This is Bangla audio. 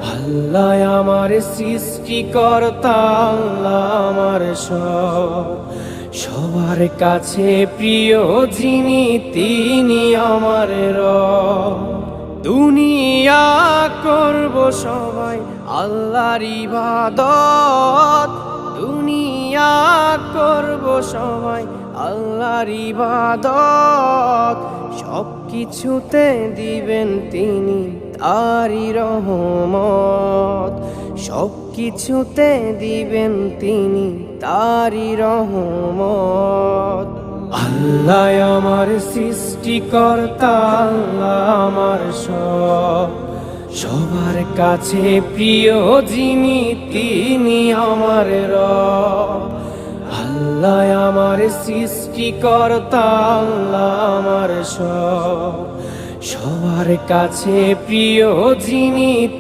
আল্লাহ আমার সৃষ্টিকর্তা, আল্লাহ আমার সবার কাছে প্রিয় যিনি, তিনি আমার রব। দুনিয়া করব সবাই আল্লাহর ইবাদত, দুনিয়া করব সবাই আল্লাহর ইবাদত। সব কিছুতে দিবেন তিনি তারই রহমত, সব কিছুতে দিবেন তিনি তারই রহমত। আল্লাহ আমার সৃষ্টিকর্তা, আল্লাহ আমার সবার কাছে প্রিয় যিনি, তিনি আমার রব। আল্লাহ আমার সৃষ্টিকর্তা, আল্লাহ আমার সবার কাছে প্রিয় যিনি।